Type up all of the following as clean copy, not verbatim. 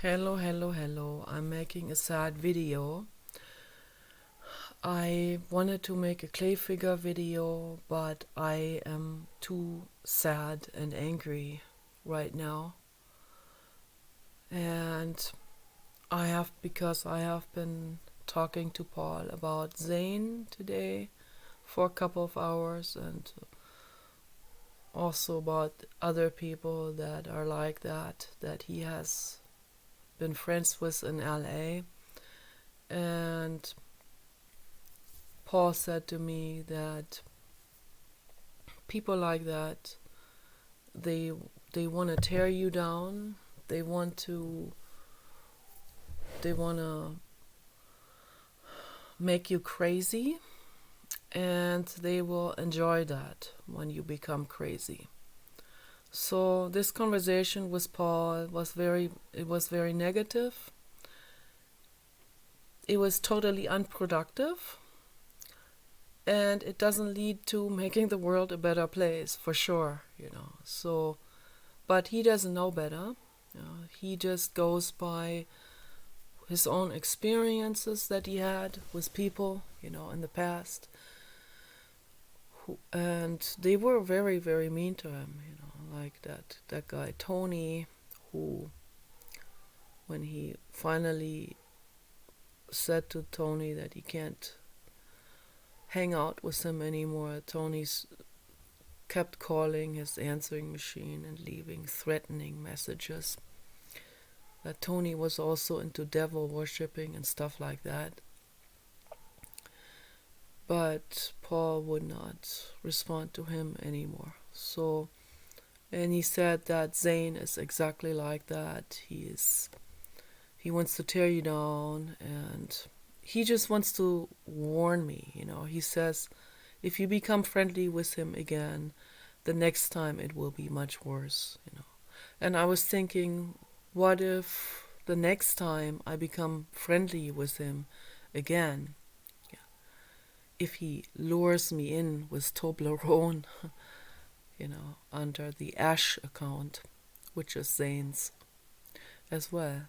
Hello, hello, hello. I'm making a sad video. I wanted to make a clay figure video, but I am too sad and angry right now. And because I have been talking to Paul about Zane today for a couple of hours and also about other people that are like that he has been friends with in LA. And Paul said to me that people like that, they they want to tear you down. They want to they want to make you crazy, and they will enjoy that when you become crazy. So this conversation with Paul was very negative. It was totally unproductive, and it doesn't lead to making the world a better place for sure. So, but he doesn't know better. He just goes by his own experiences that he had with people, in the past, and they were very, very mean to him, like that guy Tony, who, when he finally said to Tony that he can't hang out with him anymore, Tony's kept calling his answering machine and leaving threatening messages. That Tony was also into devil worshipping and stuff like that. But Paul would not respond to him anymore. So, and he said that Zane is exactly like that. He wants to tear you down, and he just wants to warn me. He says, if you become friendly with him again, the next time it will be much worse. And I was thinking, what if the next time I become friendly with him again, if he lures me in with Toblerone, under the Ash account, which is Zane's as well.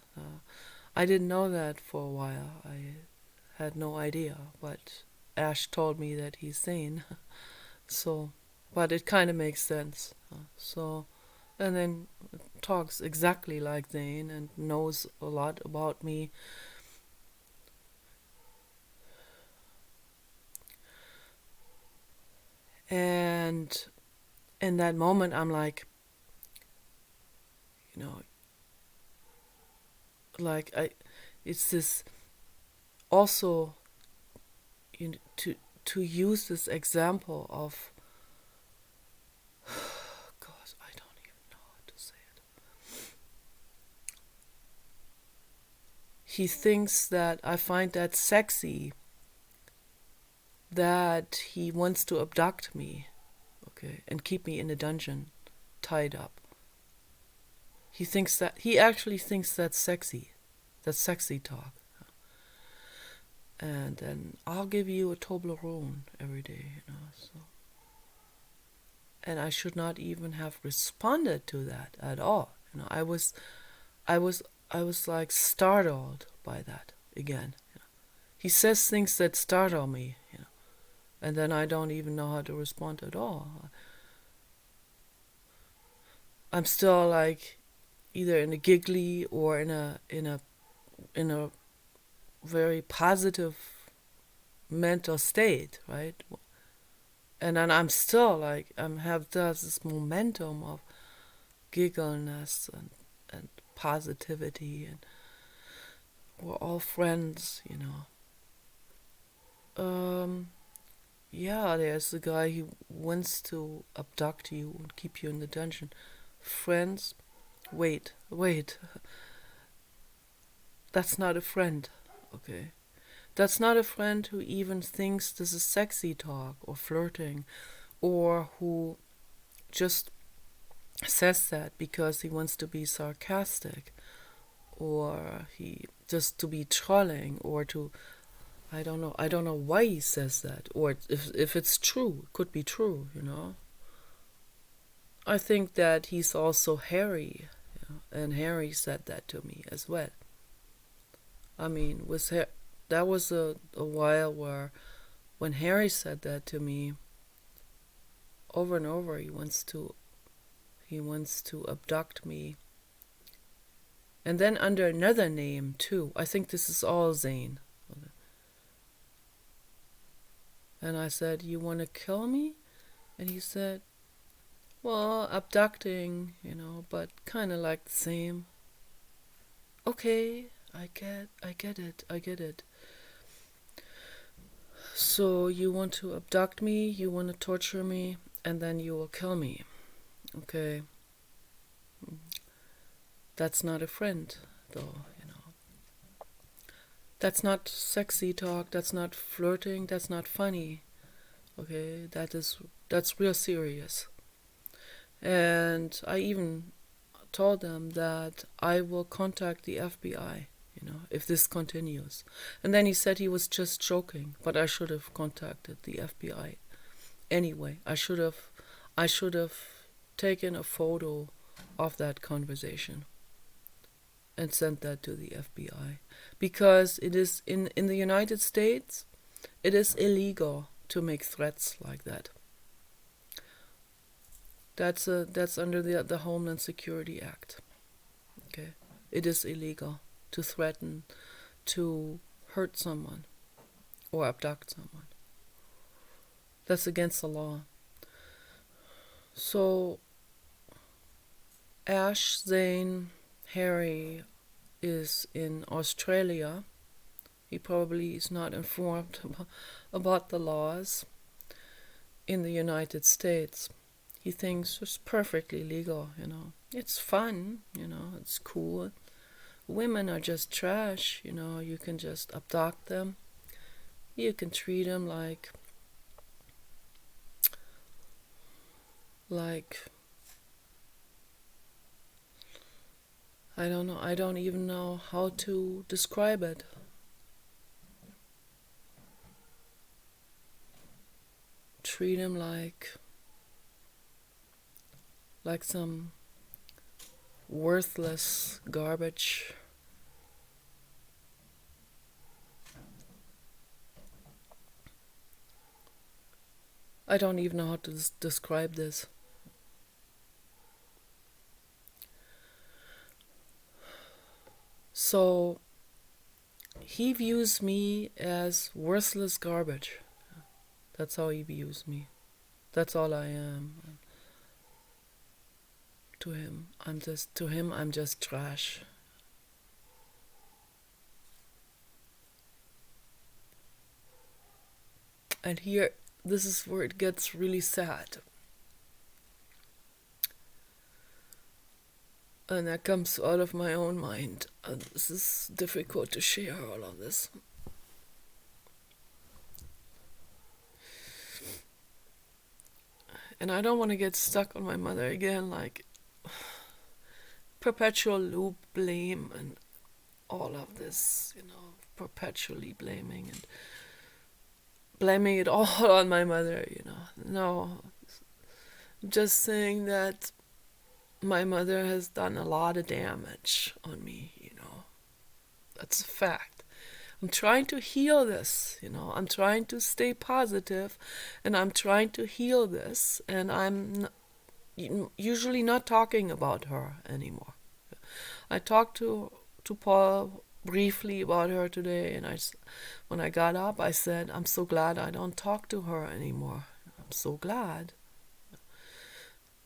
I didn't know that for a while. I had no idea, but Ash told me that he's Zane. So, but it kind of makes sense. So, and then talks exactly like Zane and knows a lot about me. And in that moment, I'm like, you know, it's this also, to use this example of, God, I don't even know how to say it. He thinks that I find that sexy, that he wants to abduct me, okay, and keep me in a dungeon, tied up. He actually thinks that's sexy. That's sexy talk. And then I'll give you a Toblerone every day. So. And I should not even have responded to that at all. I was like startled by that again. He says things that startle me, and then I don't even know how to respond at all. I'm still like either in a giggly or in a very positive mental state, right? And then I'm still like have this momentum of giggleness and positivity, and we're all friends. Yeah, there's a guy who wants to abduct you and keep you in the dungeon. Friends? Wait. That's not a friend, okay? That's not a friend who even thinks this is sexy talk or flirting, or who just says that because he wants to be sarcastic, or he just to be trolling, or to I don't know why he says that, or if it's true, it could be true. I think that he's also hairy. And Harry said that to me as well. I mean, that was a while where when Harry said that to me over and over, he wants to abduct me. And then under another name too. I think this is all Zane. And I said, "You want to kill me?" And he said, "Well, abducting, but kind of like the same." Okay, I get it. So you want to abduct me, you want to torture me, and then you will kill me. Okay. That's not a friend, though. That's not sexy talk, that's not flirting, that's not funny. Okay, that's real serious. And I even told them that I will contact the FBI, if this continues. And then he said he was just joking, but I should have contacted the FBI anyway. I should have taken a photo of that conversation and sent that to the FBI, because it is in the United States, it is illegal to make threats like that. That's under the Homeland Security Act. Okay, it is illegal to threaten to hurt someone or abduct someone. That's against the law. So Ash, Zane, Harry is in Australia. He probably is not informed about the laws in the United States. He thinks it's perfectly legal, It's fun, it's cool. Women are just trash, you can just abduct them. You can treat them like I don't know, I don't even know how to describe it. Treat them like some worthless garbage. I don't even know how to describe this. So he views me as worthless garbage. That's how he views me. That's all I am. To him, I'm just trash. And here, this is where it gets really sad. And that comes out of my own mind. This is difficult to share all of this. And I don't want to get stuck on my mother again, like perpetual loop blame and all of this, perpetually blaming it all on my mother, No, I'm just saying that my mother has done a lot of damage on me, That's a fact. I'm trying to heal this, I'm trying to stay positive, and I'm trying to heal this, and I'm usually not talking about her anymore. I talked to Paul briefly about her today, and when I got up, I said, I'm so glad I don't talk to her anymore. I'm so glad.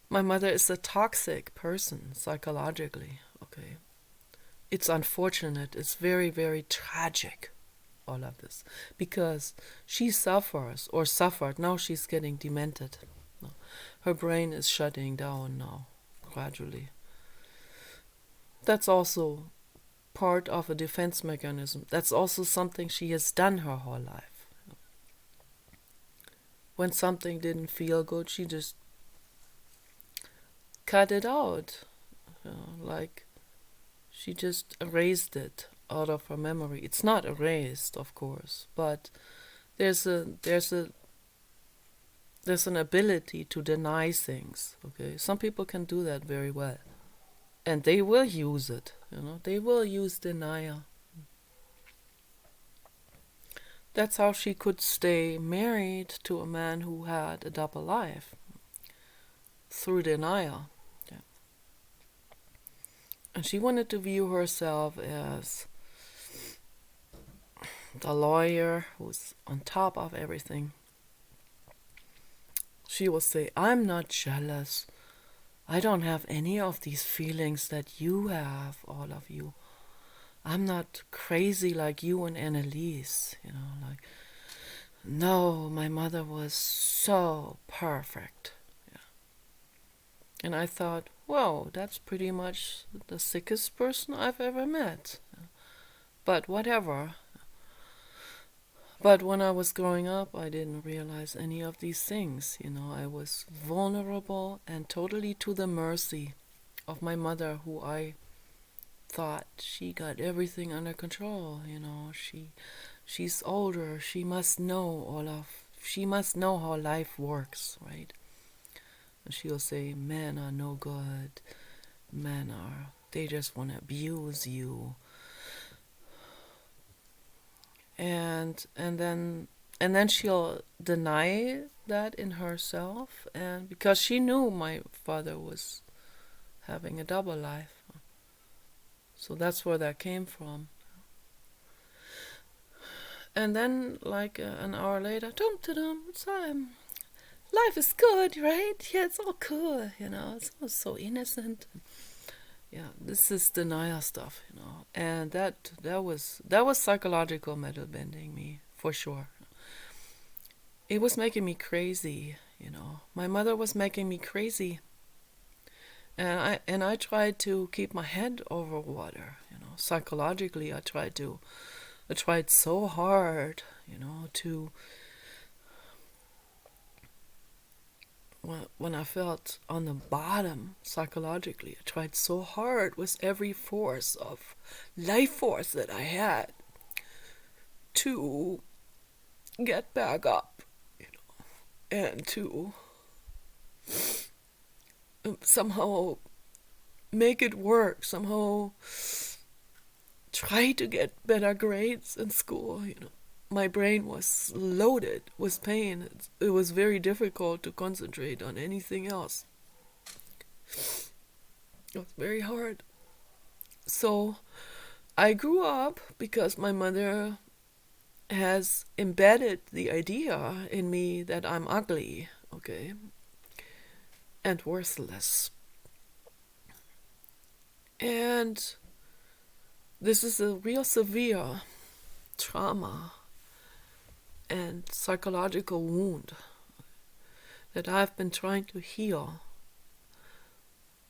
My mother is a toxic person psychologically, okay? It's unfortunate, it's very, very tragic, all of this, because she suffers, or suffered, now she's getting demented. Her brain is shutting down now, gradually. That's also part of a defense mechanism. That's also something she has done her whole life. When something didn't feel good, she just cut it out. She just erased it out of her memory. It's not erased, of course, but there's an ability to deny things. Okay, some people can do that very well. And they will use it, they will use denial. That's how she could stay married to a man who had a double life, through denial. Yeah. And she wanted to view herself as the lawyer who's on top of everything. She will say, I'm not jealous. I don't have any of these feelings that you have, all of you. I'm not crazy like you and Annalise, like, no, my mother was so perfect. Yeah. And I thought, whoa, that's pretty much the sickest person I've ever met. But whatever. But when I was growing up, I didn't realize any of these things. I was vulnerable and totally to the mercy of my mother, who I thought she got everything under control. She's older. She must know how life works, right? And she'll say, men are no good. They just want to abuse you. And then she'll deny that in herself, and because she knew my father was having a double life, so that's where that came from. And then, like an hour later, dum dum, it's life is good, right? Yeah, it's all cool, it's all so innocent. Yeah, this is denial stuff, and that was psychological metal bending me, for sure. It was making me crazy, My mother was making me crazy, and I tried to keep my head over water, Psychologically, I tried so hard, to when I felt on the bottom psychologically, I tried so hard with every force of life force that I had to get back up, and to somehow make it work, somehow try to get better grades in school, My brain was loaded with pain. It was very difficult to concentrate on anything else. It was very hard. So I grew up because my mother has embedded the idea in me that I'm ugly, okay, and worthless. And this is a real severe trauma and psychological wound that I've been trying to heal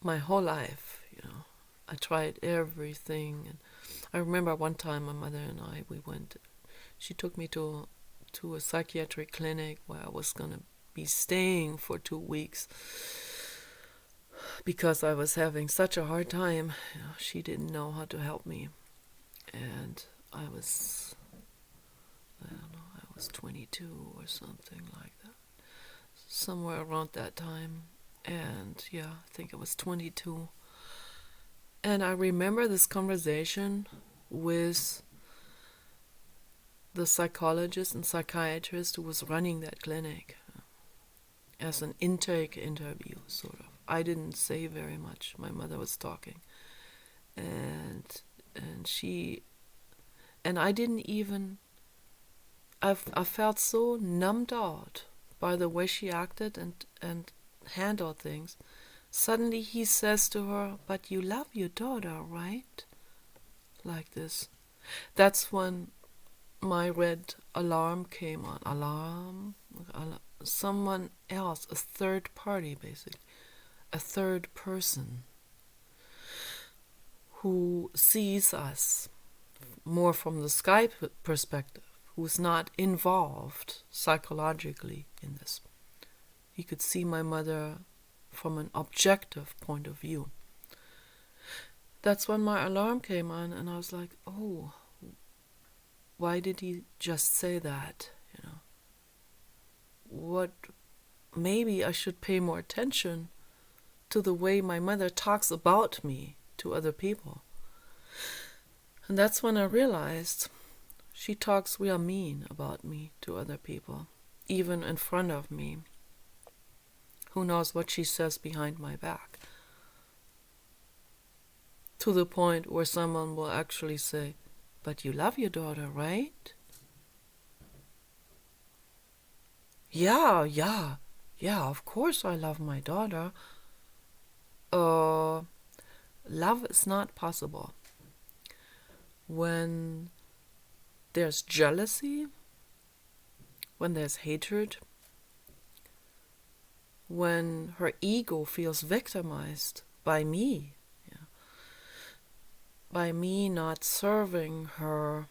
my whole life. I tried everything, and I remember one time my mother and I, she took me to a psychiatric clinic where I was gonna be staying for 2 weeks because I was having such a hard time. She didn't know how to help me, and I was 22 or something like that, somewhere around that time. And yeah, I think it was 22. And I remember this conversation with the psychologist and psychiatrist who was running that clinic, as an intake interview, sort of. I didn't say very much. My mother was talking, and I didn't even. I felt so numbed out by the way she acted and handled things. Suddenly he says to her, "But you love your daughter, right?" Like this. That's when my red alarm came on. Someone else, a third party, basically. A third person who sees us more from the sky perspective, who's not involved psychologically in this. He could see my mother from an objective point of view. That's when my alarm came on, and I was like, oh, why did he just say that? Maybe I should pay more attention to the way my mother talks about me to other people. And that's when I realized she talks real mean about me to other people, even in front of me. Who knows what she says behind my back? To the point where someone will actually say, "But you love your daughter, right?" Yeah, of course I love my daughter. Love is not possible when there's jealousy, when there's hatred, when her ego feels victimized by me, by me not serving her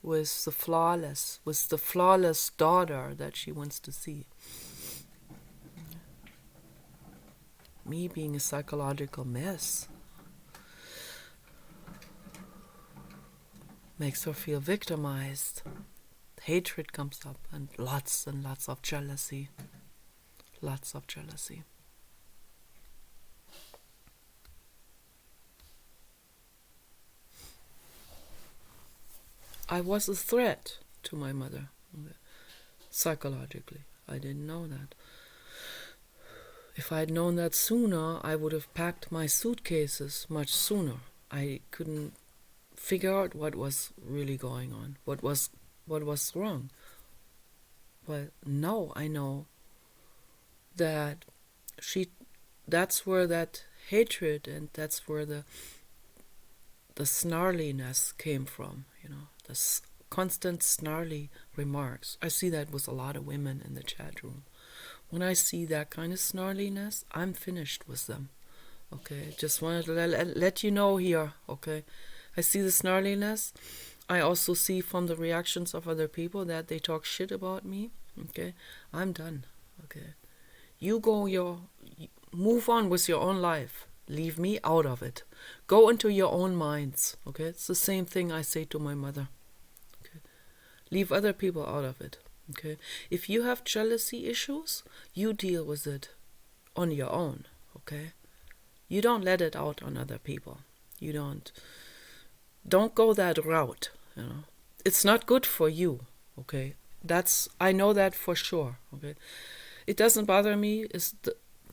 with the flawless daughter that she wants to see. Me being a psychological mess makes her feel victimized. Hatred comes up and lots of jealousy. Lots of jealousy. I was a threat to my mother, psychologically. I didn't know that. If I'd known that sooner, I would have packed my suitcases much sooner. I couldn't figure out what was really going on, what was wrong. Well, now I know that that's where that hatred and that's where the snarliness came from, the constant snarly remarks. I see that with a lot of women in the chat room. When I see that kind of snarliness, I'm finished with them. Okay, just wanted to let you know here. Okay, I see the snarliness. I also see from the reactions of other people that they talk shit about me. Okay, I'm done. Okay, you move on with your own life. Leave me out of it. Go into your own minds. Okay, it's the same thing I say to my mother. Okay, leave other people out of it. Okay, if you have jealousy issues, you deal with it on your own. Okay, you don't let it out on other people. You don't go that route. It's not good for you. Okay, I know that for sure. Okay, it doesn't bother me.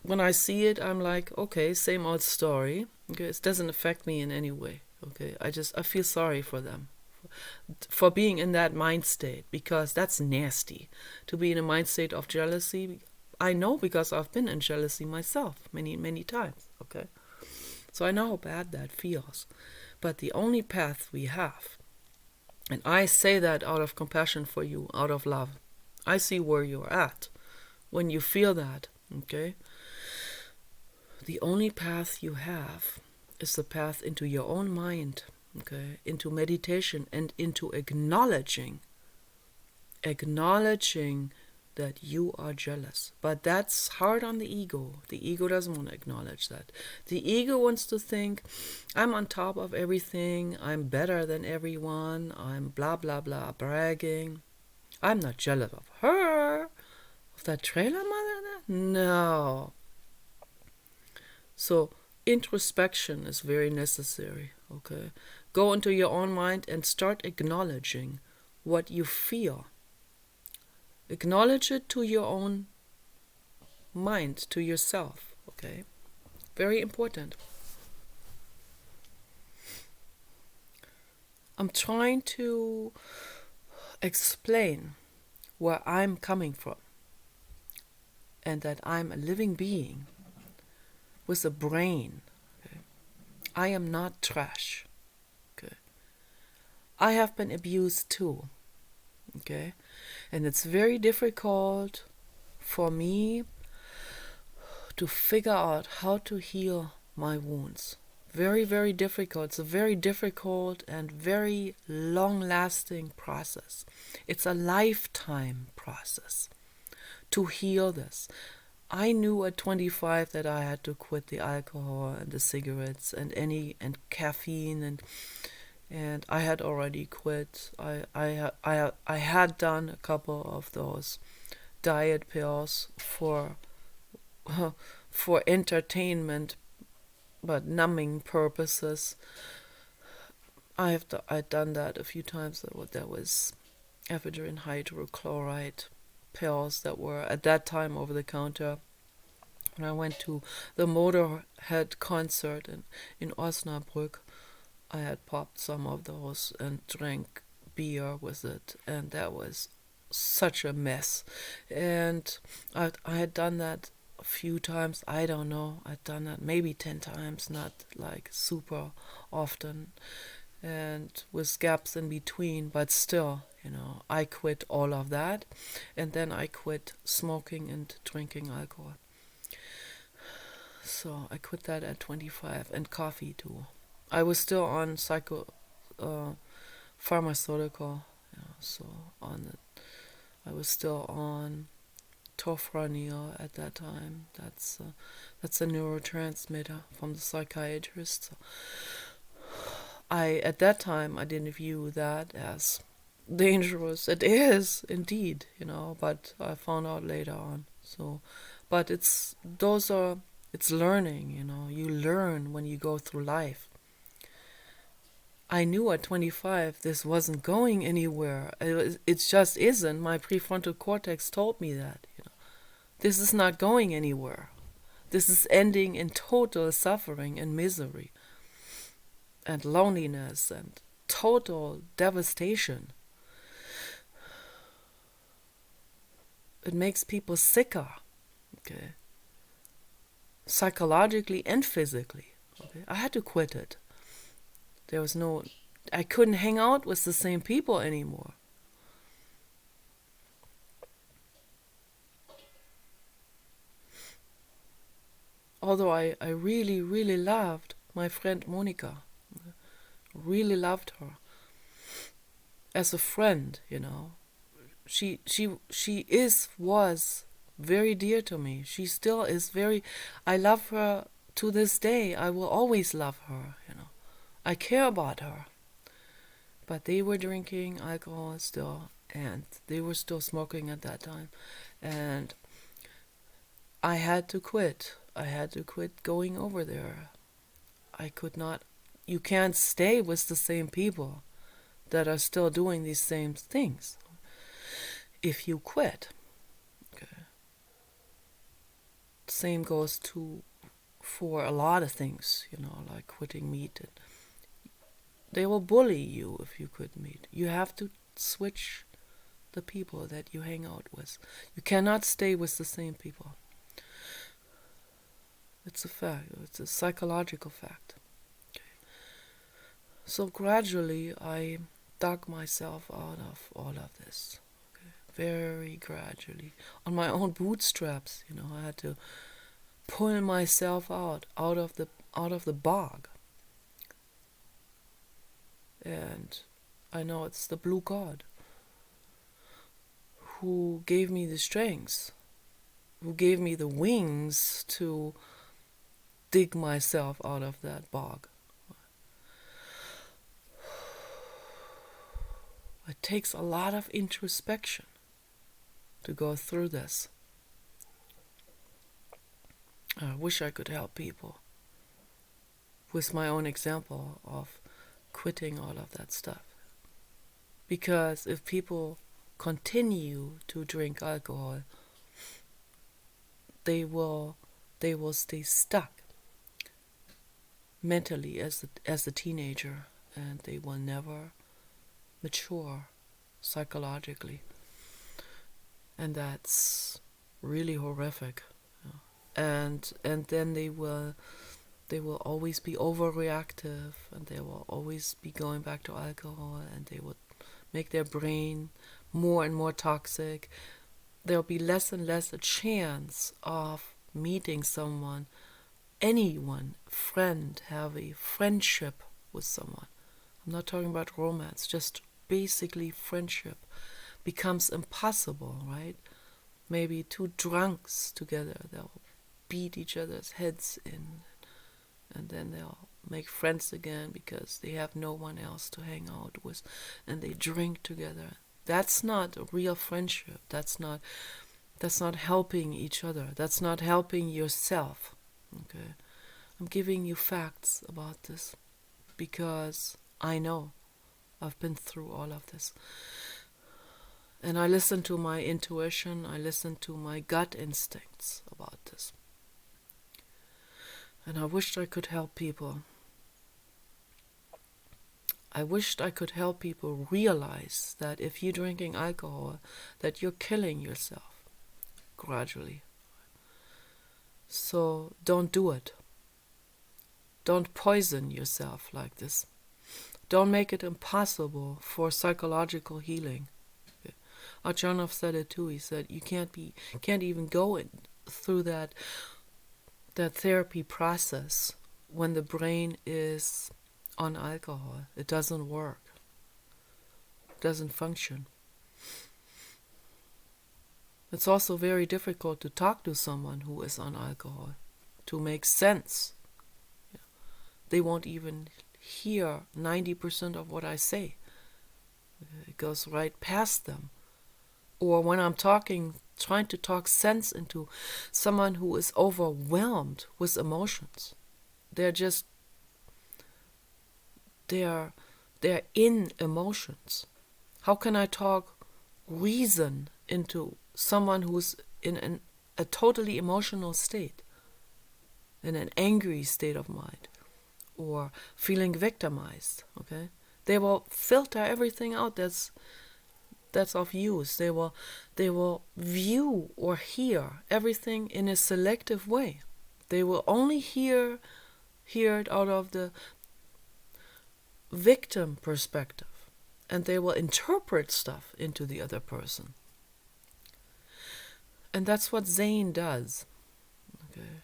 When I see it, I'm like, okay, same old story. Okay, it doesn't affect me in any way. Okay, I feel sorry for them for being in that mind state, because that's nasty to be in a mind state of jealousy. I know, because I've been in jealousy myself many times. Okay, so I know how bad that feels. But the only path we have, and I say that out of compassion for you, out of love. I see where you're at when you feel that. Okay, the only path you have is the path into your own mind. Okay, into meditation and into acknowledging that you are jealous. But that's hard on the ego. The ego doesn't want to acknowledge that. The ego wants to think, I'm on top of everything, I'm better than everyone, I'm blah blah blah, bragging. I'm not jealous of her, of that trailer mother. No. So introspection is very necessary. Okay, go into your own mind and start acknowledging what you feel. Acknowledge it to your own mind, to yourself. Okay, very important. I'm trying to explain where I'm coming from, and that I'm a living being with a brain. Okay? I am not trash. Okay? I have been abused too. Okay? And it's very difficult for me to figure out how to heal my wounds. Very, very difficult. It's a very difficult and very long-lasting process. It's a lifetime process to heal this. I knew at 25 that I had to quit the alcohol and the cigarettes and caffeine, and I had already quit. I had done a couple of those diet pills for entertainment but numbing purposes. I'd done that a few times. That was ephedrine hydrochloride pills that were at that time over the counter. When I went to the Motorhead concert in Osnabrück, I had popped some of those and drank beer with it, and that was such a mess. And I had done that a few times. I don't know. I'd done that maybe 10 times, not like super often, and with gaps in between, but still, I quit all of that, and then I quit smoking and drinking alcohol. So I quit that at 25, and coffee too. I was still on pharmaceutical, so I was still on tofranil at that time. That's a neurotransmitter from the psychiatrist. So at that time I didn't view that as dangerous. It is indeed, but I found out later on. So, but it's learning. You learn when you go through life. I knew at 25 this wasn't going anywhere. It just isn't. My prefrontal cortex told me that. This is not going anywhere. This is ending in total suffering and misery and loneliness and total devastation. It makes people sicker, okay? Psychologically and physically. Okay? I had to quit it. I couldn't hang out with the same people anymore. Although I really, really loved my friend Monica. Really loved her. As a friend, She was very dear to me. She still is I love her to this day. I will always love her, I care about her. But they were drinking alcohol still, and they were still smoking at that time. And I had to quit. I had to quit going over there. I could not. You can't stay with the same people that are still doing these same things if you quit. Okay. Same goes for a lot of things, like quitting meat. They will bully you if you quit meat. You have to switch the people that you hang out with. You cannot stay with the same people. It's a fact. It's a psychological fact. Okay. So gradually I dug myself out of all of this. Very gradually, on my own bootstraps. I had to pull myself out of the bog. And I know it's the blue God who gave me the strength, who gave me the wings to dig myself out of that bog. It takes a lot of introspection to go through this. I wish I could help people with my own example of quitting all of that stuff. Because if people continue to drink alcohol, they will stay stuck mentally as a teenager, and they will never mature psychologically. And that's really horrific. And then they will always be overreactive, and they will always be going back to alcohol, and they will make their brain more and more toxic. There'll be less and less a chance of meeting someone, anyone, friend, have a friendship with someone. I'm not talking about romance, just basically friendship becomes impossible, right? Maybe two drunks together, they'll beat each other's heads in, and then they'll make friends again because they have no one else to hang out with, and they drink together. That's not a real friendship. That's not helping each other. That's not helping yourself. Okay, I'm giving you facts about this because I know I've been through all of this. And I listen to my intuition, I listen to my gut instincts about this. And I wished I could help people. I wished I could help people realize that if you're drinking alcohol, that you're killing yourself gradually. So don't do it. Don't poison yourself like this. Don't make it impossible for psychological healing. Achanov said it too. He said you can't even go through that therapy process when the brain is on alcohol. It doesn't work. It doesn't function. It's also very difficult to talk to someone who is on alcohol, to make sense. They won't even hear 90% of what I say. It goes right past them. Or when I'm trying to talk sense into someone who is overwhelmed with emotions, they're in emotions. How can I talk reason into someone who's in a totally emotional state, in an angry state of mind, or feeling victimized? Okay, they will filter everything out that's of use. They will view or hear everything in a selective way. They will only hear it out of the victim perspective, and they will interpret stuff into the other person. And that's what Zane does. Okay.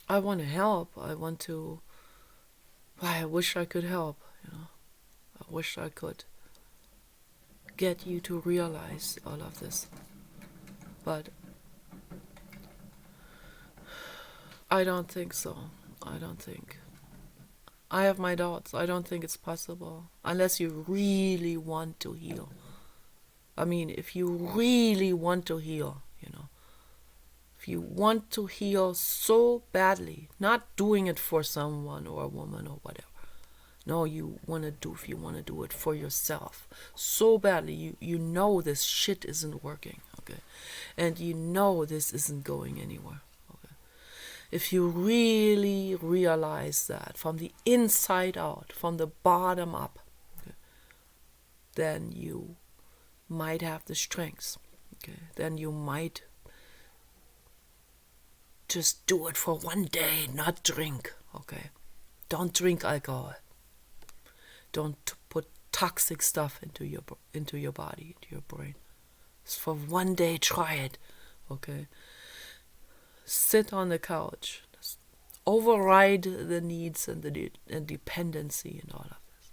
I want to help. I wish I could help, I wish I could get you to realize all of this. But I don't think so. I don't think. I have my doubts. I don't think it's possible. Unless you really want to heal. I mean, if you really want to heal, if you want to heal so badly, not doing it for someone or a woman or whatever. No, if you want to do it for yourself so badly, you know this shit isn't working, okay? And you know this isn't going anywhere, okay? If you really realize that from the inside out, from the bottom up, okay, then you might have the strength, okay? Then you might just do it for one day, not drink, okay? Don't drink alcohol. Don't put toxic stuff into your body, into your brain. Just for one day, try it, okay? Sit on the couch. Just override the needs and the dependency and all of this.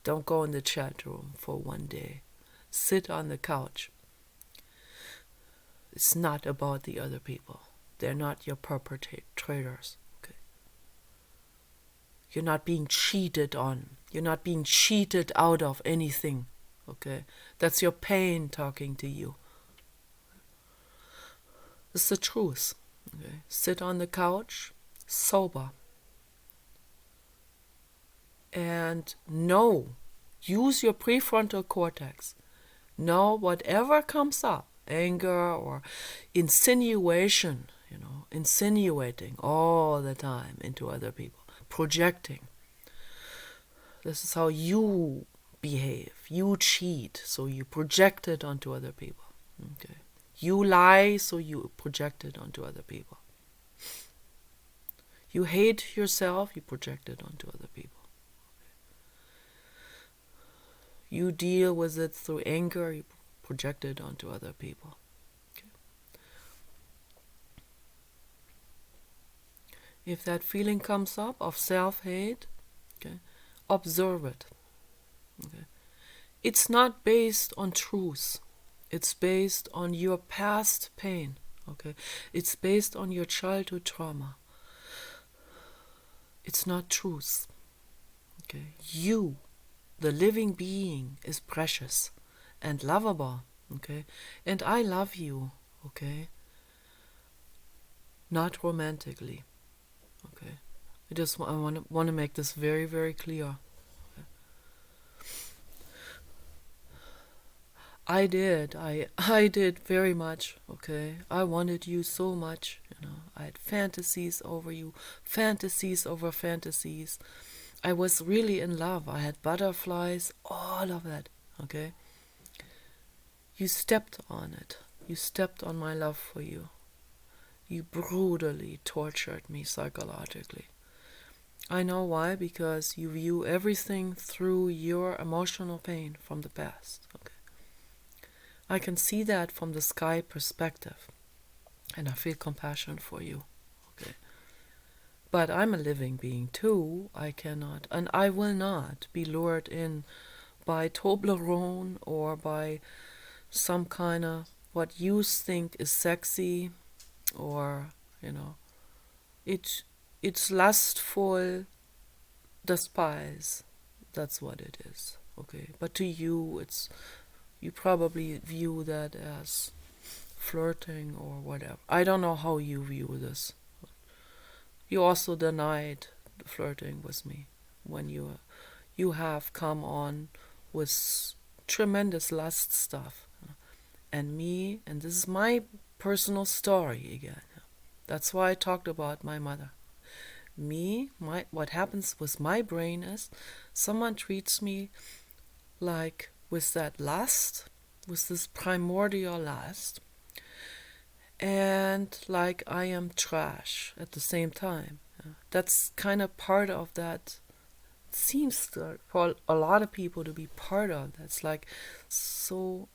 Don't go in the chat room for one day. Sit on the couch. It's not about the other people. They're not your perpetrators. Okay? You're not being cheated on. You're not being cheated out of anything. Okay? That's your pain talking to you. It's the truth. Okay? Sit on the couch, sober. And use your prefrontal cortex. Know whatever comes up, anger or insinuation, insinuating all the time into other people, projecting. This is how you behave. You cheat, so you project it onto other people. Okay. You lie, so you project it onto other people. You hate yourself, you project it onto other people. You deal with it through anger, you project it onto other people. Okay. If that feeling comes up of self-hate, okay, observe it. Okay. It's not based on truth. It's based on your past pain. Okay. It's based on your childhood trauma. It's not truth. Okay. You the living being is precious and lovable, okay? And I love you, okay? Not romantically, okay? I want to make this very, very clear. I did very much, okay? I wanted you so much, you know. I had fantasies over you, fantasies over fantasies. I was really in love. I had butterflies, all of that, okay? You stepped on it. You stepped on my love for you. You brutally tortured me psychologically. I know why, because you view everything through your emotional pain from the past, okay? I can see that from the sky perspective, and I feel compassion for you, okay? But I'm a living being too. I cannot, and I will not be lured in by Toblerone or by some kind of what you think is sexy, or, you know, it's lustful despise. That's what it is, okay? But to you, you probably view that as flirting or whatever. I don't know how you view this. You also denied flirting with me when you have come on with tremendous lust stuff. And me, and this is my personal story again. That's why I talked about my mother. What happens with my brain is someone treats me like with that lust, with this primordial lust, and like I am trash at the same time. That's kind of part of that. Seems for a lot of people to be part of. That's like so.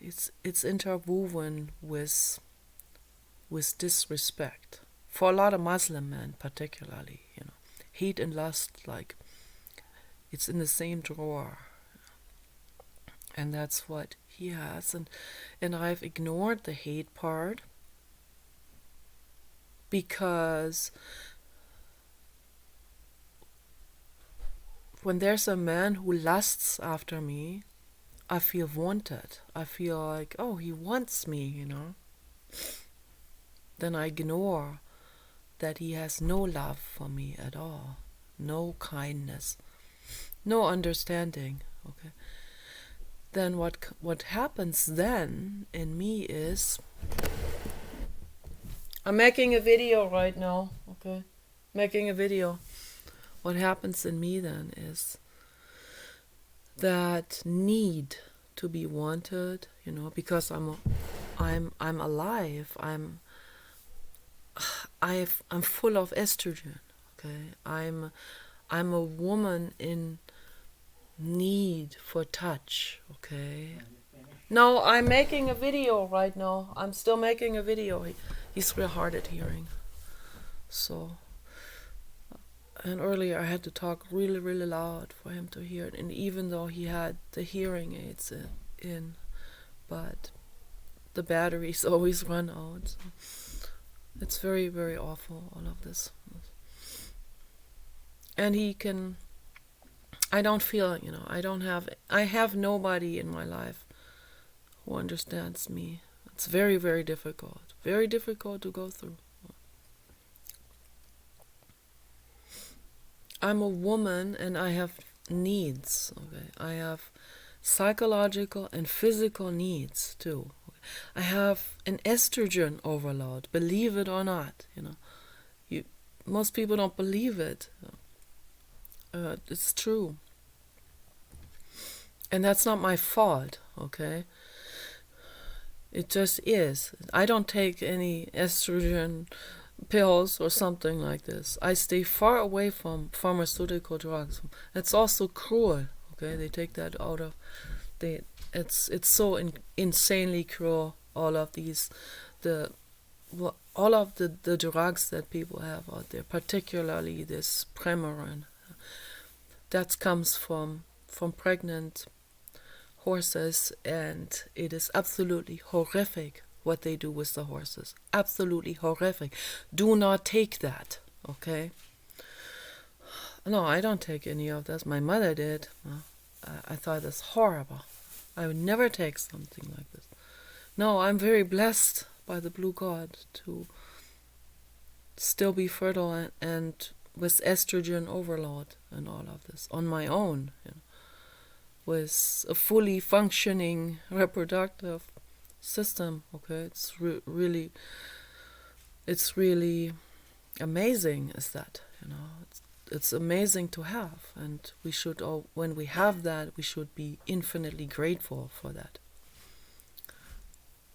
It's interwoven with disrespect for a lot of Muslim men, particularly. You know, hate and lust, like it's in the same drawer. And that's what he has. And I've ignored the hate part because when there's a man who lusts after me, I feel wanted. I feel like, oh, he wants me, you know. Then I ignore that he has no love for me at all. No kindness. No understanding, okay. Then what happens then in me is, I'm making a video right now, okay? Making a video. What happens in me then is that need to be wanted, you know, because I'm alive. I'm full of estrogen, okay? I'm a woman in need for touch, okay? No, I'm making a video right now. I'm still making a video. He's real hard at hearing. So, and earlier I had to talk really, really loud for him to hear it. And even though he had the hearing aids in, but the batteries always run out. So it's very, very awful, all of this. And I don't feel, you know, I have nobody in my life who understands me. It's very, very difficult to go through. I'm a woman and I have needs, okay? I have psychological and physical needs too. I have an estrogen overload, believe it or not, you know. Most people don't believe it. It's true. And that's not my fault, okay? It just is. I don't take any estrogen pills or something like this. I stay far away from pharmaceutical drugs. It's also cruel, okay? They take that out of... It's so insanely cruel, all of these... all of the drugs that people have out there, particularly this Premarin. That comes from pregnant horses, and it is absolutely horrific what they do with the horses. Absolutely horrific. Do not take that, okay? No, I don't take any of this. My mother did. I thought that's horrible. I would never take something like this. No, I'm very blessed by the blue god to still be fertile and with estrogen overload and all of this on my own, with a fully functioning reproductive system. Okay, it's really amazing. Is that it's amazing to have, and we should all, when we have that, we should be infinitely grateful for that.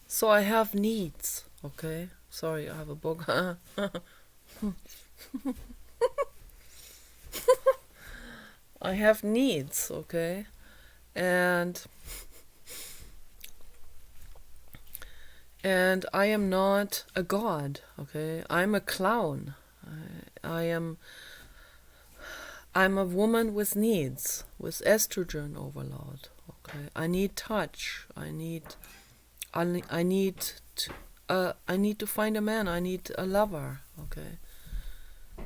So I have needs. Okay, sorry, I have a book. I have needs. Okay, and I am not a god. Okay, I'm a clown. I'm a woman with needs, with estrogen overload. Okay, I need touch. I need to find a man. I need a lover. Okay,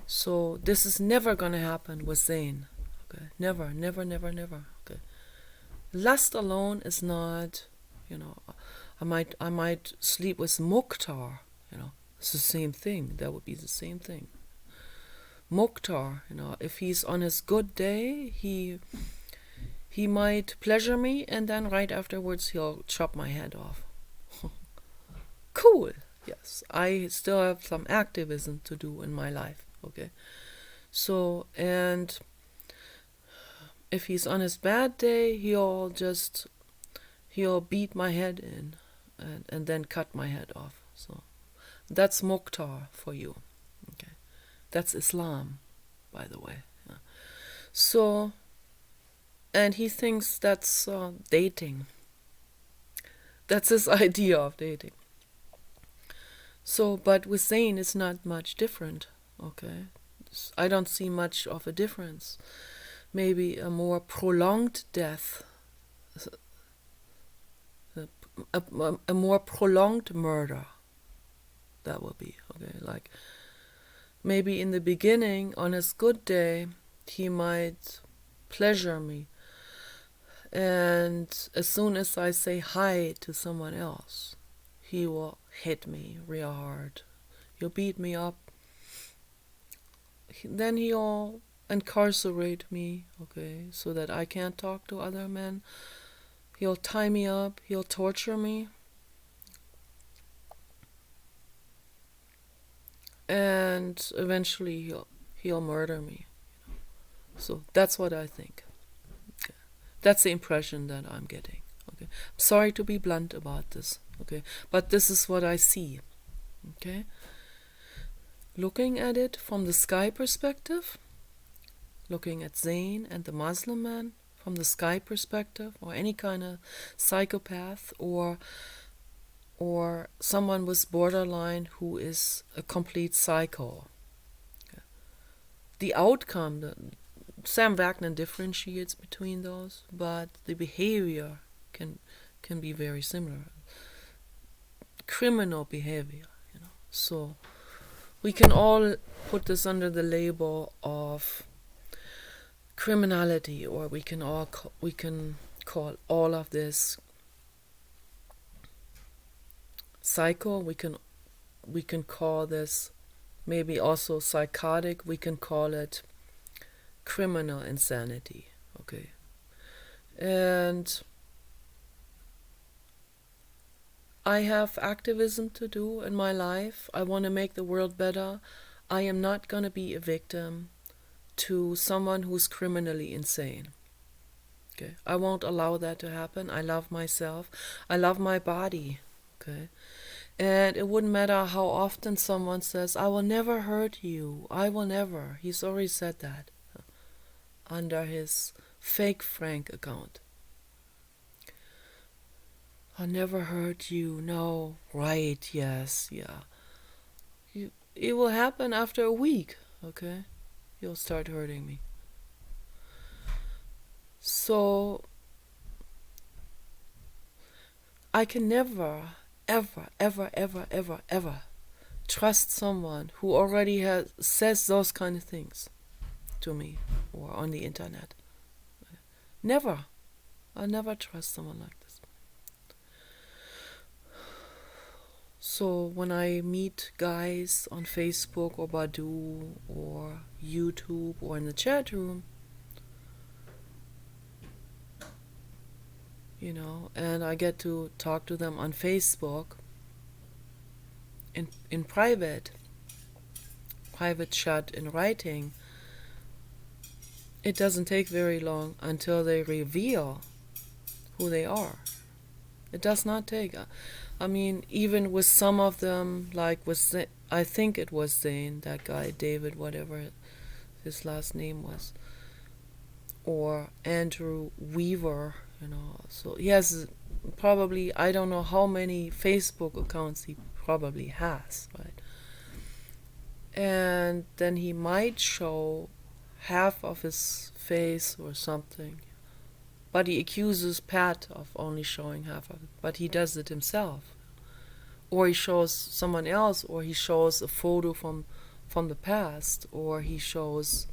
so this is never gonna happen with Zane. Okay, never, never, never, never. Okay, lust alone is not. I might sleep with Mukhtar. It's the same thing. That would be the same thing. Mukhtar, if he's on his good day, he might pleasure me, and then right afterwards he'll chop my head off. Cool. Yes, I still have some activism to do in my life. Okay, so, and if he's on his bad day, he'll beat my head in, and then cut my head off. So that's Mukhtar for you. Okay, that's Islam, by the way. Yeah. So, and he thinks that's dating. That's his idea of dating. So, but with Zane, it's not much different. Okay, I don't see much of a difference. Maybe a more prolonged death, a more prolonged murder. That will be okay. Like maybe in the beginning, on his good day, he might pleasure me, and as soon as I say hi to someone else, he will hit me real hard. He'll beat me up. Then he'll incarcerate me, okay, so that I can't talk to other men. He'll tie me up. He'll torture me. And eventually he'll murder me. So that's what I think. Okay. That's the impression that I'm getting. Okay. I'm sorry to be blunt about this. Okay. But this is what I see. Okay. Looking at it from the sky perspective, looking at Zane and the Muslim man from the sky perspective, or any kind of psychopath, or someone with borderline who is a complete psycho. The outcome, Sam Wagner differentiates between those, but the behavior can be very similar. Criminal behavior, So we can all put this under the label of criminality, or we can call all of this psycho. We can call this maybe also psychotic. We can call it criminal insanity. Okay, and I have activism to do in my life. I want to make the world better. I am not going to be a victim to someone who's criminally insane. Okay, I won't allow that to happen. I love myself. I love my body. Okay, and it wouldn't matter how often someone says, I will never hurt you. I will never. He's already said that under his fake Frank account. I'll never hurt you. No. Right. Yes. Yeah. It will happen after a week. Okay, you'll start hurting me. So I can never, ever, ever, ever, ever, ever trust someone who already says those kind of things. to me or on the internet. Never. I'll never trust someone like this. So when I meet guys on Facebook or Badoo or YouTube or in the chat room, and I get to talk to them on Facebook in private chat in writing, it doesn't take very long until they reveal who they are. It does not take. I mean, even with some of them, like with I think it was Zane, that guy, David, whatever his last name was, or Andrew Weaver, So he has probably, I don't know how many Facebook accounts he probably has, right? And then he might show half of his face or something. But he accuses Pat of only showing half of it. But he does it himself. Or he shows someone else, or he shows a photo from the past, or he shows...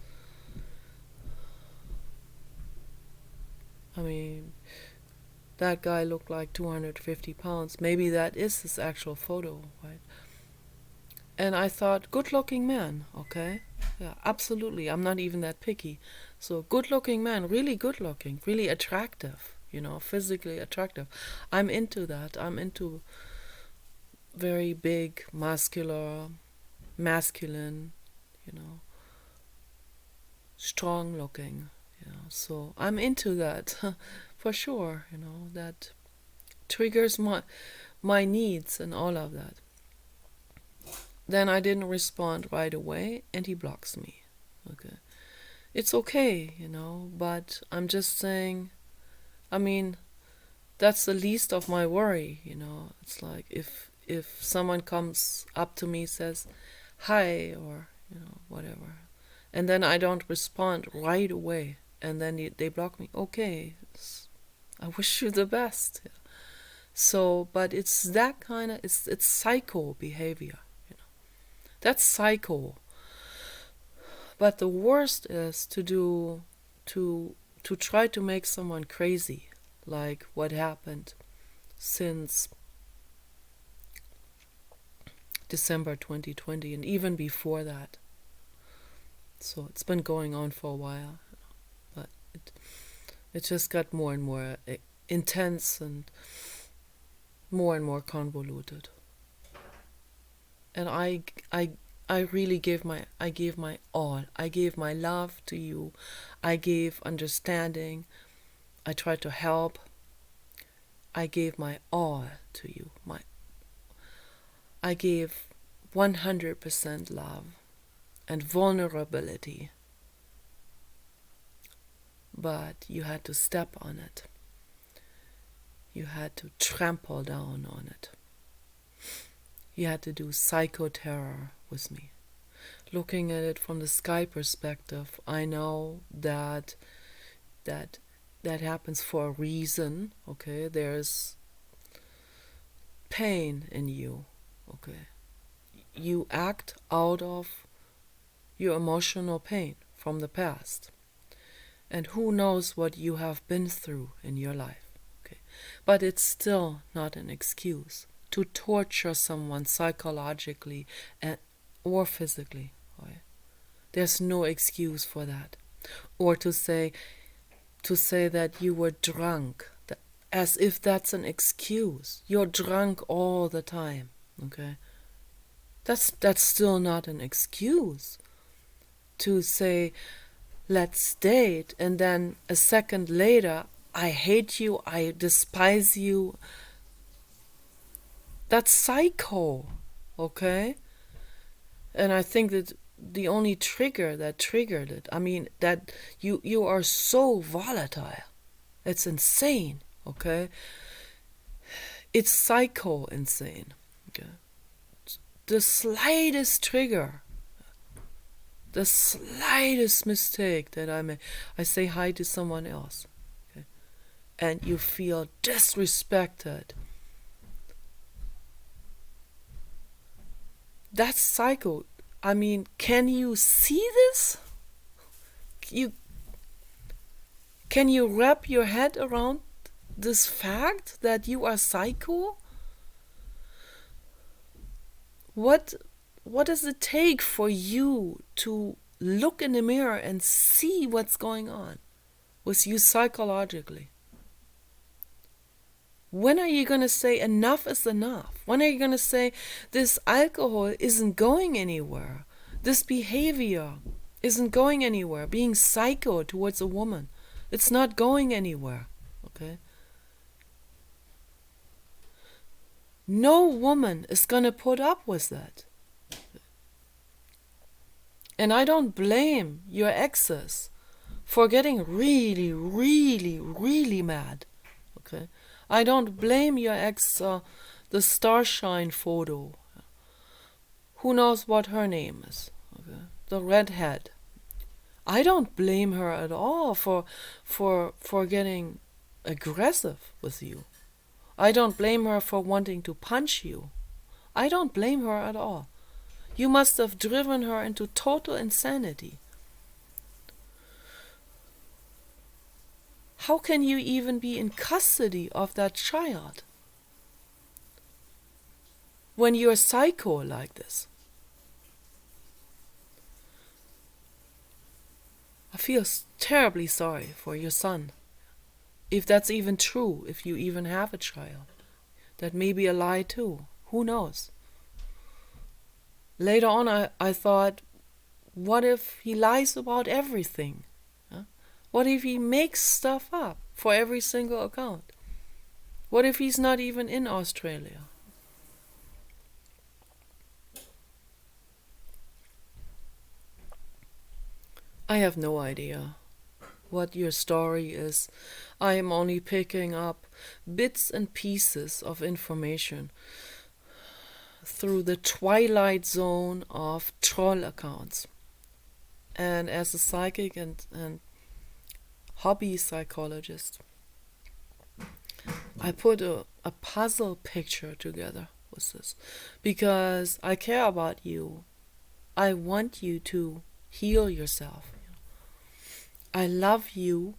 I mean, that guy looked like 250 pounds. Maybe that is his actual photo, right? And I thought, good-looking man, okay? Yeah, absolutely. I'm not even that picky. So, good-looking man, really good-looking, really attractive, physically attractive. I'm into that. I'm into very big, masculine, strong-looking, So, I'm into that, for sure, that triggers my needs and all of that. Then I didn't respond right away, and he blocks me. Okay. It's okay, but I'm just saying, I mean, that's the least of my worry, It's like if someone comes up to me, says hi, or, whatever, and then I don't respond right away, and then they block me, okay, I wish you the best. So, but it's that kind of, it's psycho behavior. That's psycho. But the worst is to try to make someone crazy, like what happened since December 2020 and even before that. So it's been going on for a while, but it just got more and more intense and more convoluted. And I really gave my all. I gave my love to you. I gave understanding. I tried to help. I gave my all to you. I gave 100% love and vulnerability. But you had to step on it. You had to trample down on it. You had to do psychoterror with me. Looking at it from the sky perspective, I know that happens for a reason, okay? There's pain in you, okay? You act out of your emotional pain from the past. And who knows what you have been through in your life, okay? But it's still not an excuse to torture someone psychologically or physically. Right? There's no excuse for that. Or to say that you were drunk, as if that's an excuse. You're drunk all the time. Okay, that's still not an excuse. To say, let's date, and then a second later, I hate you, I despise you. That's psycho, okay? And I think that the only trigger that triggered it, I mean, that you are so volatile. It's insane, okay? It's psycho insane. Okay? The slightest trigger, the slightest mistake that I make, I say hi to someone else, okay? And you feel disrespected. That's psycho. I mean, can you see this? you can you wrap your head around this fact that you are psycho? What does it take for you to look in the mirror and see what's going on with you psychologically? When are you going to say enough is enough? When are you going to say this alcohol isn't going anywhere? This behavior isn't going anywhere. Being psycho towards a woman, it's not going anywhere. Okay? No woman is going to put up with that. And I don't blame your exes for getting really, really, really mad. Okay? I don't blame your ex, the Starshine photo. Who knows what her name is? Okay? The redhead. I don't blame her at all for getting aggressive with you. I don't blame her for wanting to punch you. I don't blame her at all. You must have driven her into total insanity. How can you even be in custody of that child when you're psycho like this? I feel terribly sorry for your son. If that's even true, if you even have a child. That may be a lie too. Who knows? Later on I thought, what if he lies about everything? Huh? What if he makes stuff up for every single account? What if he's not even in Australia? I have no idea what your story is. I am only picking up bits and pieces of information through the twilight zone of troll accounts. And as a psychic and hobby psychologist, I put a puzzle picture together with this because I care about you. I want you to heal yourself. I love you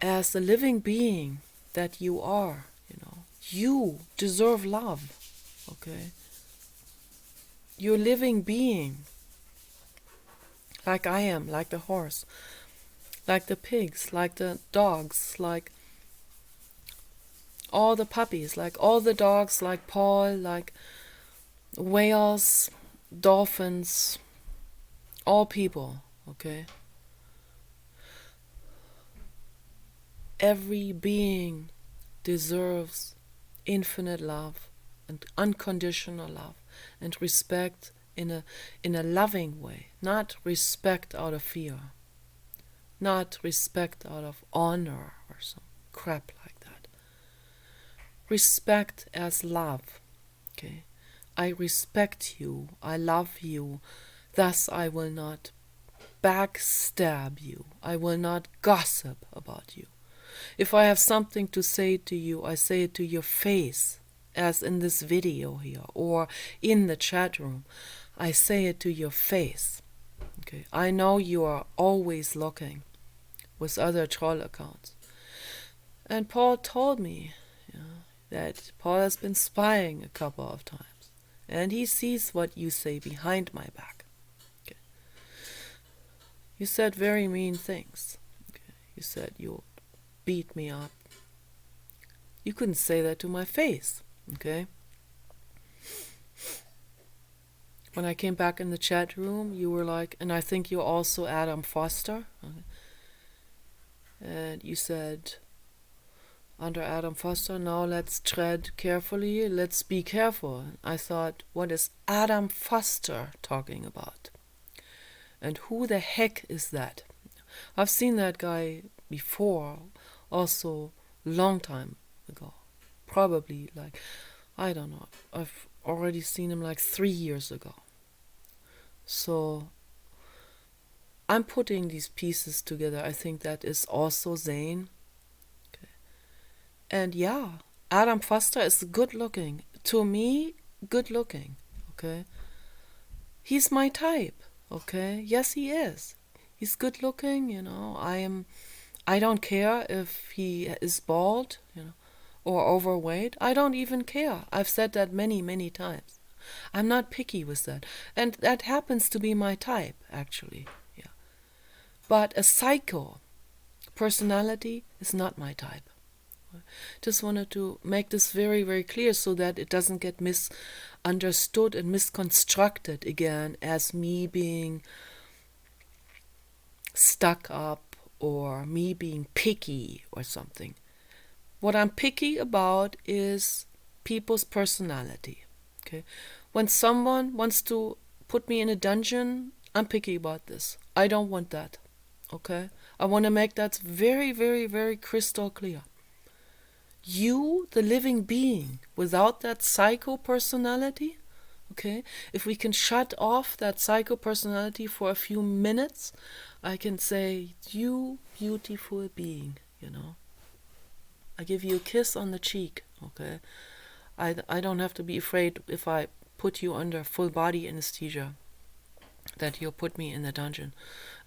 as the living being that you are. You deserve love. Okay? You're a living being, like I am, like the horse, like the pigs, like the dogs, like all the puppies, like all the dogs, like Paul, like whales, dolphins, all people, okay? Every being deserves infinite love and unconditional love and respect in a loving way, not respect out of fear, not respect out of honor or some crap like that. Respect as love, okay? I respect you, I love you, thus I will not backstab you, I will not gossip about you. If I have something to say to you, I say it to your face, as in this video here, or in the chat room. I say it to your face. Okay, I know you are always looking with other troll accounts. And Paul told me that Paul has been spying a couple of times. And he sees what you say behind my back. Okay. You said very mean things. Okay. You said you'll beat me up. You couldn't say that to my face, okay? When I came back in the chat room, you were like, and I think you're also Adam Foster. Okay? And you said, under Adam Foster, now let's tread carefully, let's be careful. I thought, what is Adam Foster talking about? And who the heck is that? I've seen that guy before, also long time ago, probably like, I don't know, I've already seen him like 3 years ago. So I'm putting these pieces together. I think that is also Zane. Okay. And yeah, Adam Foster is good looking. To me, good looking. Okay. He's my type. Okay. Yes, he is. He's good looking, I don't care if he is bald, or overweight. I don't even care. I've said that many, many times. I'm not picky with that. And that happens to be my type, actually. Yeah. But a psycho personality is not my type. Just wanted to make this very, very clear so that it doesn't get misunderstood and misconstructed again as me being stuck up or me being picky or something. What I'm picky about is people's personality. Okay? When someone wants to put me in a dungeon, I'm picky about this. I don't want that. Okay? I want to make that very, very, very crystal clear. You, the living being, without that psycho personality, okay? If we can shut off that psycho personality for a few minutes, I can say, you beautiful being, I give you a kiss on the cheek, okay? I don't have to be afraid if I put you under full body anesthesia that you'll put me in the dungeon.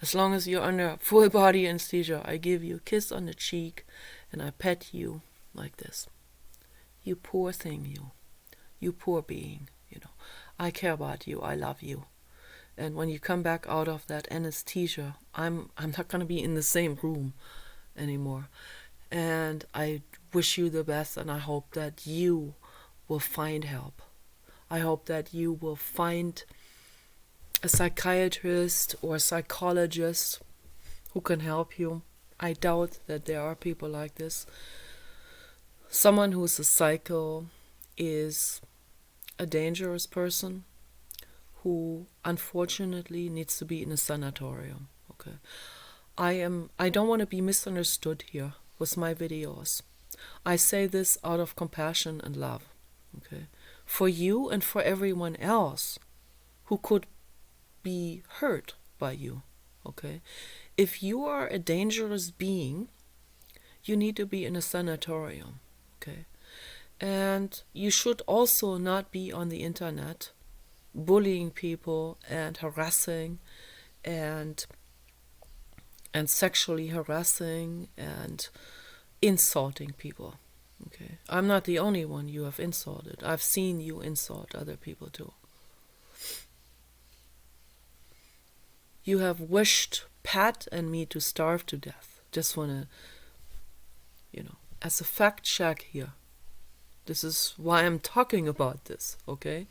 As long as you're under full body anesthesia, I give you a kiss on the cheek and I pet you like this. You poor thing, you poor being, I care about you, I love you. And when you come back out of that anesthesia, I'm not going to be in the same room anymore. And I wish you the best, and I hope that you will find help. I hope that you will find a psychiatrist or a psychologist who can help you. I doubt that there are people like this. Someone who is a psycho is a dangerous person who unfortunately needs to be in a sanatorium. Okay, I don't want to be misunderstood here with my videos. I say this out of compassion and love. Okay, for you and for everyone else who could be hurt by you. Okay, if you are a dangerous being, you need to be in a sanatorium. Okay, and you should also not be on the internet bullying people and harassing and sexually harassing and insulting people. Okay, I'm not the only one you have insulted. I've seen you insult other people too. You have wished Pat and me to starve to death. Just want to, as a fact check here. This is why I'm talking about this, okay?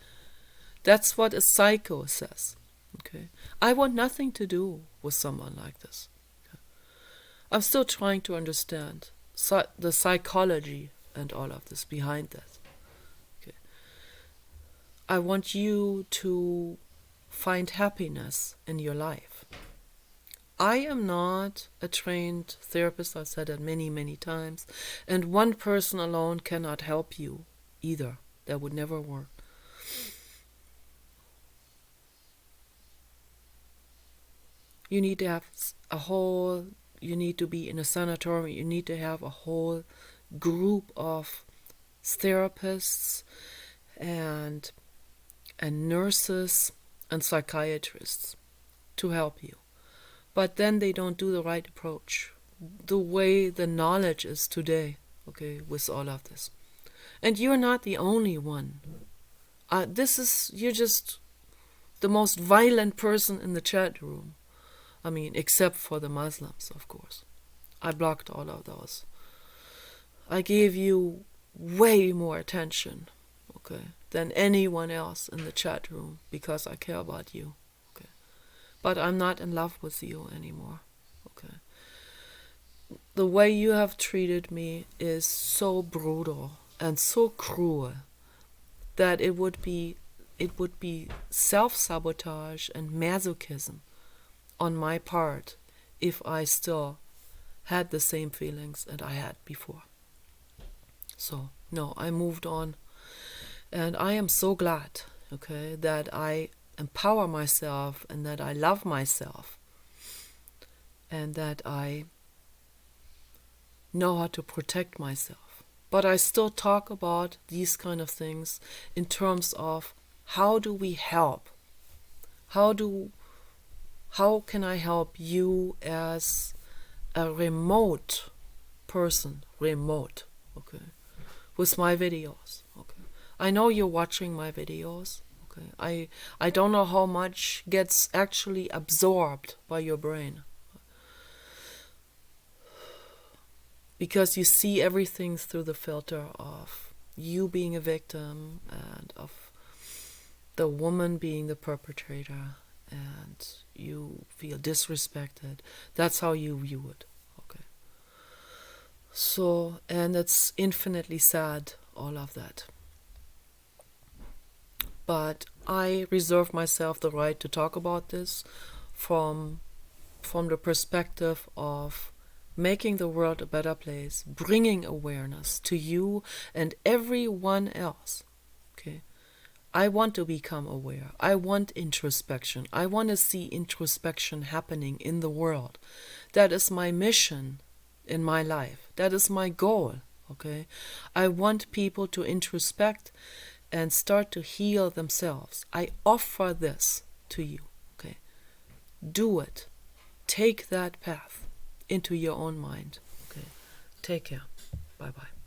That's what a psycho says, okay? I want nothing to do with someone like this. Okay? I'm still trying to understand the psychology and all of this behind that. Okay? I want you to find happiness in your life. I am not a trained therapist, I've said that many, many times, and one person alone cannot help you either. That would never work. You need to have you need to be in a sanatorium, you need to have a whole group of therapists and nurses and psychiatrists to help you. But then they don't do the right approach, the way the knowledge is today, okay, with all of this. And you're not the only one. You're just the most violent person in the chat room. I mean, except for the Muslims, of course. I blocked all of those. I gave you way more attention, okay, than anyone else in the chat room because I care about you. But I'm not in love with you anymore, okay? The way you have treated me is so brutal and so cruel that it would be self-sabotage and masochism on my part if I still had the same feelings that I had before. So, no, I moved on. And I am so glad, okay, that I empower myself and that I love myself and that I know how to protect myself. But I still talk about these kind of things in terms of how do we help? How do How can I help you as a remote person, okay, with my videos, okay? I know you're watching my videos, okay? I don't know how much gets actually absorbed by your brain, because you see everything through the filter of you being a victim and of the woman being the perpetrator, and you feel disrespected. That's how you view it, okay? So, and it's infinitely sad, all of that. But I reserve myself the right to talk about this from the perspective of making the world a better place, bringing awareness to you and everyone else, okay? I want to become aware. I want introspection. I want to see introspection happening in the world. That is my mission in my life. That is my goal, okay? I want people to introspect and start to heal themselves. I offer this to you, okay? Do it. Take that path into your own mind, okay? Take care. Bye-bye.